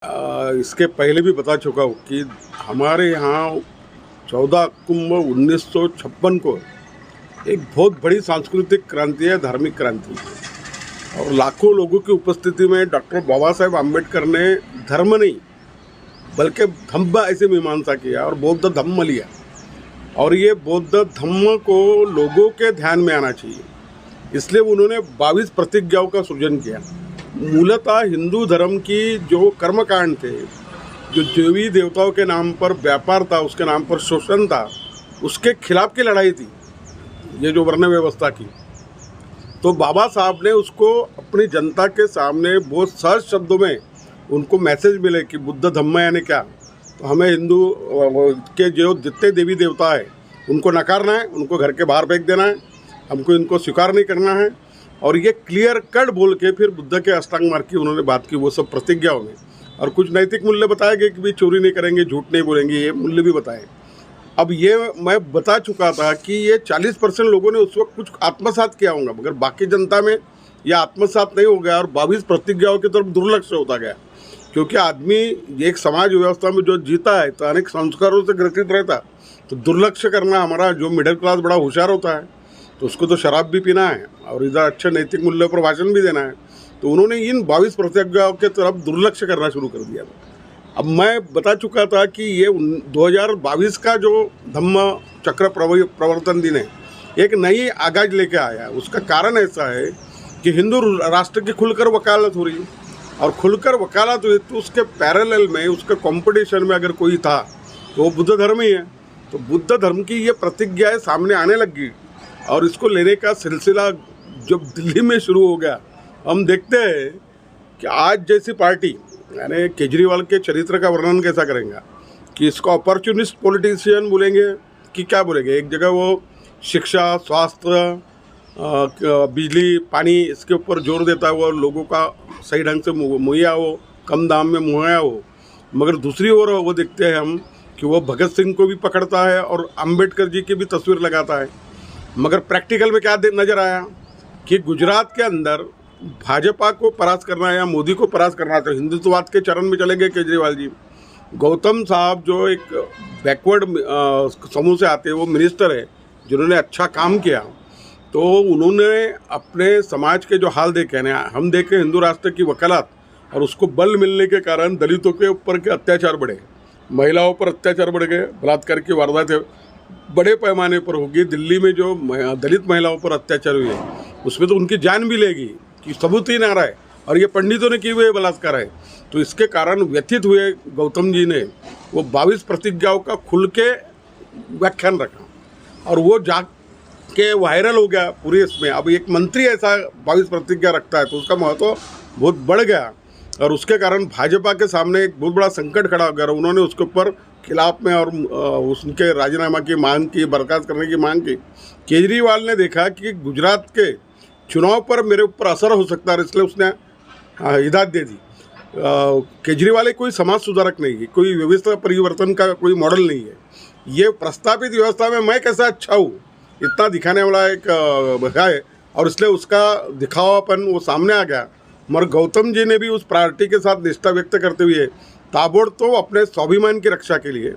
इसके पहले भी बता चुका हूँ कि हमारे यहाँ 14 अक्टूबर 1956 को एक बहुत बड़ी सांस्कृतिक क्रांति है, धार्मिक क्रांति है। और लाखों लोगों की उपस्थिति में डॉक्टर बाबा साहेब आम्बेडकर ने धर्म नहीं बल्कि धम्म ऐसे मीमांसा किया और बौद्ध धम्म लिया। और ये बौद्ध धम्म को लोगों के ध्यान में आना चाहिए, इसलिए उन्होंने 22 प्रतिज्ञाओं का सृजन किया। मूलतः हिंदू धर्म की जो कर्मकांड थे, जो देवी देवताओं के नाम पर व्यापार था, उसके नाम पर शोषण था, उसके खिलाफ की लड़ाई थी ये जो वर्ण व्यवस्था की। तो बाबा साहब ने उसको अपनी जनता के सामने बहुत सहज शब्दों में उनको मैसेज मिले कि बुद्ध धम्म यानी क्या। तो हमें हिंदू के जो जितने देवी देवता है उनको नकारना है, उनको घर के बाहर फेंक देना है, हमको इनको स्वीकार नहीं करना है। और ये क्लियर कट बोल के फिर बुद्ध के अष्टांग मार्ग की उन्होंने बात की, वो सब प्रतिज्ञाओं में। और कुछ नैतिक मूल्य बताए गए कि भी चोरी नहीं करेंगे, झूठ नहीं बोलेंगे, ये मूल्य भी बताए। अब ये मैं बता चुका था कि ये 40% लोगों ने उस वक्त कुछ आत्मसात किया होगा, मगर बाकी जनता में यह आत्मसात नहीं हो गया और 22 प्रतिज्ञाओं की तरफ दुर्लक्ष होता गया। क्योंकि आदमी एक समाज व्यवस्था में जो जीता है तो अनेक संस्कारों से ग्रसित रहता, तो दुर्लक्ष्य करना, हमारा जो मिडिल क्लास बड़ा होशियार होता है तो उसको तो शराब भी पीना है और इधर अच्छे नैतिक मूल्यों पर भाषण भी देना है। तो उन्होंने इन 22 प्रतिज्ञाओं के तरफ दुर्लक्ष्य करना शुरू कर दिया। अब मैं बता चुका था कि ये 2022 का जो धम्म चक्र प्रवर्तन दिन है, एक नई आगाज लेके आया। उसका कारण ऐसा है कि हिंदू राष्ट्र की खुलकर वकालत हो रही है, और खुलकर वकालत हुई तो उसके पैरेलल में, उसके कंपटीशन में अगर कोई था तो वो बुद्ध धर्म ही है। तो बुद्ध धर्म की ये प्रतिज्ञाएं सामने आने लगी और इसको लेने का सिलसिला जब दिल्ली में शुरू हो गया, हम देखते हैं कि आज जैसी पार्टी, यानी केजरीवाल के चरित्र का वर्णन कैसा करेंगे कि इसको अपॉर्चुनिस्ट पॉलिटिशियन बोलेंगे कि क्या बोलेंगे। एक जगह वो शिक्षा, स्वास्थ्य, बिजली, पानी, इसके ऊपर जोर देता है, वो लोगों का सही ढंग से मुहैया हो, कम दाम में मुहैया हो। मगर दूसरी ओर वो देखते हैं हम कि वो भगत सिंह को भी पकड़ता है और अंबेडकर जी की भी तस्वीर लगाता है। मगर प्रैक्टिकल में क्या नज़र आया कि गुजरात के अंदर भाजपा को परास्त करना या मोदी को परास्त करना, तो हिंदुत्ववाद के चरण में चले गए केजरीवाल जी। गौतम साहब जो एक बैकवर्ड समूह से आते हैं, वो मिनिस्टर है जिन्होंने अच्छा काम किया। तो उन्होंने अपने समाज के जो हाल देखे ना, हम देखे हिंदू राष्ट्र की वकालत, और उसको बल मिलने के कारण दलितों के ऊपर के अत्याचार बढ़े, महिलाओं पर अत्याचार बढ़ गए, बलात्कार की वारदातें बड़े पैमाने पर होगी। दिल्ली में जो दलित महिलाओं पर अत्याचार हुए उसमें तो उनकी जान भी लेगी कि सबूत ही ना रहा है, और ये पंडितों ने किए हुए बलात्कार है। तो इसके कारण व्यथित हुए गौतम जी ने वो 22 प्रतिज्ञाओं का खुल के व्याख्यान रखा और वो जाग के वायरल हो गया पूरे इसमें। अब एक मंत्री ऐसा 22 प्रतिज्ञा रखता है तो उसका महत्व बहुत बढ़ गया, और उसके कारण भाजपा के सामने एक बहुत बड़ा संकट खड़ा हो गया। उन्होंने उसके ऊपर खिलाफ में और उनके राजीनामा की मांग की, बर्खास्त करने की मांग की। केजरीवाल ने देखा कि गुजरात के चुनाव पर मेरे ऊपर असर हो सकता है, इसलिए उसने हिदायत दे दी। केजरीवाल कोई समाज सुधारक नहीं है, कोई व्यवस्था परिवर्तन का कोई मॉडल नहीं है। ये प्रस्तावित व्यवस्था में मैं कैसा अच्छा हूँ इतना दिखाने वाला एक है, और इसलिए उसका दिखावापन वो सामने आ गया। मगर गौतम जी ने भी उस पार्टी के साथ निष्ठा व्यक्त करते हुए ताबड़तोड़ अपने स्वाभिमान की रक्षा के लिए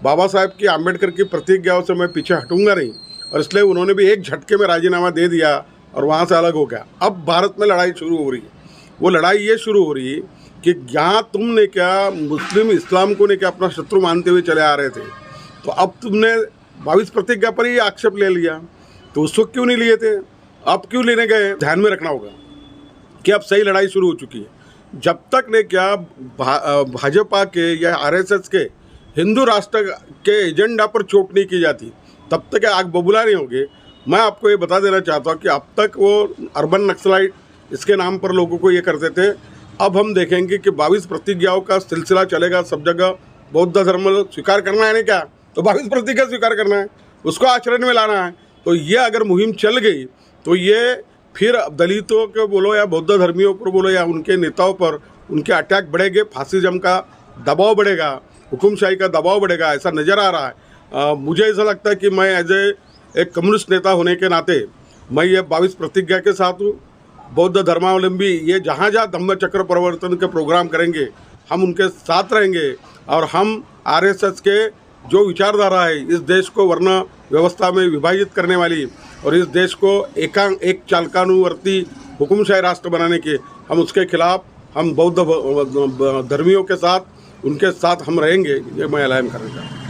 बाबा साहेब की, आम्बेडकर की प्रतिज्ञाओं से मैं पीछे हटूंगा नहीं, और इसलिए उन्होंने भी एक झटके में राजीनामा दे दिया और वहाँ से अलग हो गया। अब भारत में लड़ाई शुरू हो रही है। वो लड़ाई ये शुरू हो रही है कि यहाँ तुमने क्या मुस्लिम इस्लाम को ने क्या अपना शत्रु मानते हुए चले आ रहे थे, तो अब तुमने 22 प्रतिज्ञा पर ही आक्षेप ले लिया। तो उस वक्त क्यों नहीं लिए थे, अब क्यों लेने गए? ध्यान में रखना होगा कि अब सही लड़ाई शुरू हो चुकी है। जब तक ने क्या भाजपा के या आरएसएस के हिंदू राष्ट्र के एजेंडा पर चोट नहीं की जाती, तब तक आग बबूला नहीं होगी। मैं आपको ये बता देना चाहता हूँ कि अब तक वो अर्बन नक्सलाइट इसके नाम पर लोगों को ये करते थे। अब हम देखेंगे कि 22 प्रतिज्ञाओं का सिलसिला चलेगा सब जगह। बौद्ध धर्म स्वीकार करना है नहीं क्या, तो 22 प्रतिज्ञा स्वीकार करना है, उसको आचरण में लाना है। तो ये अगर मुहिम चल गई तो ये फिर दलितों के बोलो या बौद्ध धर्मियों पर बोलो या उनके नेताओं पर उनके अटैक बढ़ेंगे, फासिज्म का दबाव बढ़ेगा, हुकुमशाही का दबाव बढ़ेगा, ऐसा नज़र आ रहा है। मुझे ऐसा लगता है कि मैं एज एक कम्युनिस्ट नेता होने के नाते मैं ये 22 प्रतिज्ञा के साथ हूँ। बौद्ध धर्मावलंबी ये जहाँ जहाँ धम्म चक्र प्रवर्तन के प्रोग्राम करेंगे हम उनके साथ रहेंगे और हम आरएसएस के जो विचारधारा है इस देश को वर्ण व्यवस्था में विभाजित करने वाली और इस देश को एक चालकानुवर्ती हुकुमशाही राष्ट्र बनाने के, हम उसके खिलाफ हम बौद्ध धर्मियों के साथ उनके साथ हम रहेंगे, ये मैं ऐलान करना चाहता हूँ।